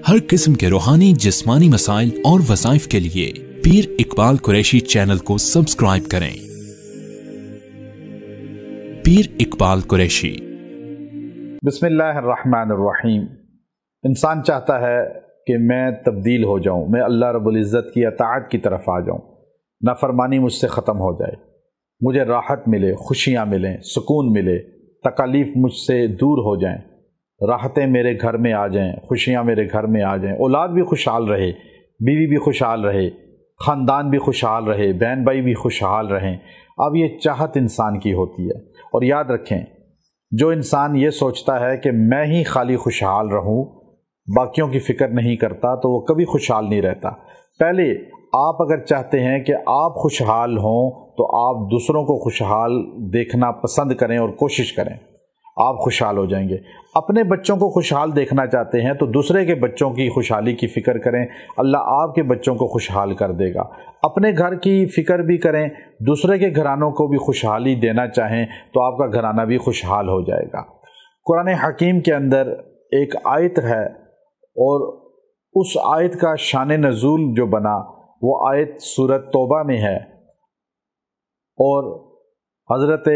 ہر قسم کے روحانی جسمانی مسائل اور وظائف کے لیے پیر اقبال قریشی چینل کو سبسکرائب کریں۔ پیر اقبال قریشی۔ بسم اللہ الرحمن الرحیم۔ انسان چاہتا ہے کہ میں تبدیل ہو جاؤں، میں اللہ رب العزت کی اطاعت کی طرف آ جاؤں، نافرمانی مجھ سے ختم ہو جائے، مجھے راحت ملے، خوشیاں ملیں، سکون ملے، تکالیف مجھ سے دور ہو جائیں، راحتیں میرے گھر میں آ جائیں، خوشیاں میرے گھر میں آ جائیں، اولاد بھی خوشحال رہے، بیوی بھی خوشحال رہے، خاندان بھی خوشحال رہے، بہن بھائی بھی خوشحال رہیں۔ اب یہ چاہت انسان کی ہوتی ہے، اور یاد رکھیں جو انسان یہ سوچتا ہے کہ میں ہی خالی خوشحال رہوں، باقیوں کی فکر نہیں کرتا، تو وہ کبھی خوشحال نہیں رہتا۔ پہلے آپ اگر چاہتے ہیں کہ آپ خوشحال ہوں تو آپ دوسروں کو خوشحال دیکھنا پسند کریں اور کوشش کریں، آپ خوشحال ہو جائیں گے۔ اپنے بچوں کو خوشحال دیکھنا چاہتے ہیں تو دوسرے کے بچوں کی خوشحالی کی فکر کریں، اللہ آپ کے بچوں کو خوشحال کر دے گا۔ اپنے گھر کی فکر بھی کریں، دوسرے کے گھرانوں کو بھی خوشحالی دینا چاہیں تو آپ کا گھرانہ بھی خوشحال ہو جائے گا۔ قرآن حکیم کے اندر ایک آیت ہے، اور اس آیت کا شان نزول جو بنا وہ آیت سورۃ توبہ میں ہے، اور حضرت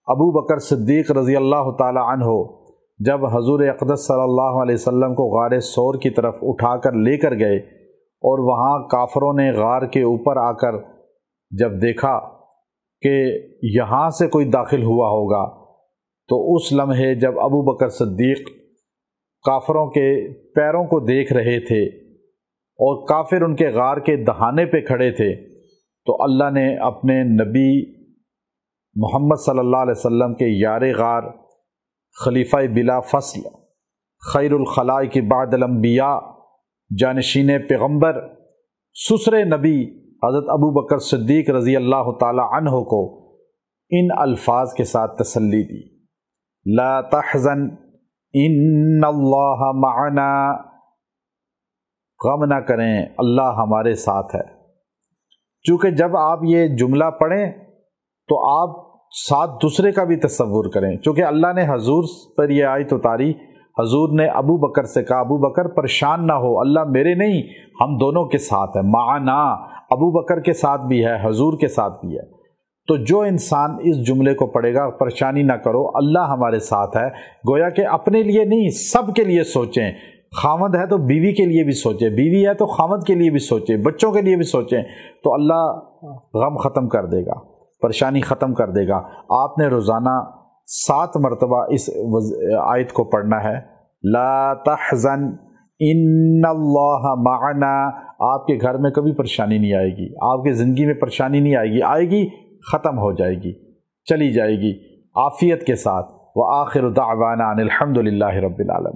ابو بکر صدیق رضی اللہ تعالی عنہ جب حضور اقدس صلی اللہ علیہ وسلم کو غار ثور کی طرف اٹھا کر لے کر گئے، اور وہاں کافروں نے غار کے اوپر آ کر جب دیکھا کہ یہاں سے کوئی داخل ہوا ہوگا، تو اس لمحے جب ابو بکر صدیق کافروں کے پیروں کو دیکھ رہے تھے اور کافر ان کے غار کے دہانے پہ کھڑے تھے، تو اللہ نے اپنے نبی محمد صلی اللہ علیہ وسلم کے یار غار، خلیفہ بلا فصل، خیر الخلائق بعد الانبیاء، جانشین پیغمبر، سسر نبی حضرت ابو بکر صدیق رضی اللہ تعالی عنہ کو ان الفاظ کے ساتھ تسلی دی، لا تحزن ان اللہ معنا، غم نہ کریں، اللہ ہمارے ساتھ ہے۔ چونکہ جب آپ یہ جملہ پڑھیں تو آپ ساتھ دوسرے کا بھی تصور کریں، چونکہ اللہ نے حضور پر یہ آیت اتاری، حضور نے ابو بکر سے کہا ابو بکر پریشان نہ ہو، اللہ میرے نہیں ہم دونوں کے ساتھ ہے، معنا ابو بکر کے ساتھ بھی ہے، حضور کے ساتھ بھی ہے۔ تو جو انسان اس جملے کو پڑھے گا، پریشانی نہ کرو، اللہ ہمارے ساتھ ہے، گویا کہ اپنے لیے نہیں سب کے لیے سوچیں، خاوند ہے تو بیوی کے لیے بھی سوچیں، بیوی ہے تو خاوند کے لیے بھی سوچیں، بچوں کے لیے بھی سوچیں، تو اللہ غم ختم کر دے گا، پریشانی ختم کر دے گا۔ آپ نے روزانہ 7 مرتبہ اس آیت کو پڑھنا ہے، لا تحزن ان اللہ معنا۔ آپ کے گھر میں کبھی پریشانی نہیں آئے گی، آپ کی زندگی میں پریشانی نہیں آئے گی، آئے گی ختم ہو جائے گی، چلی جائے گی عافیت کے ساتھ۔ وآخر دعوانا ان الحمد للہ رب العالمین۔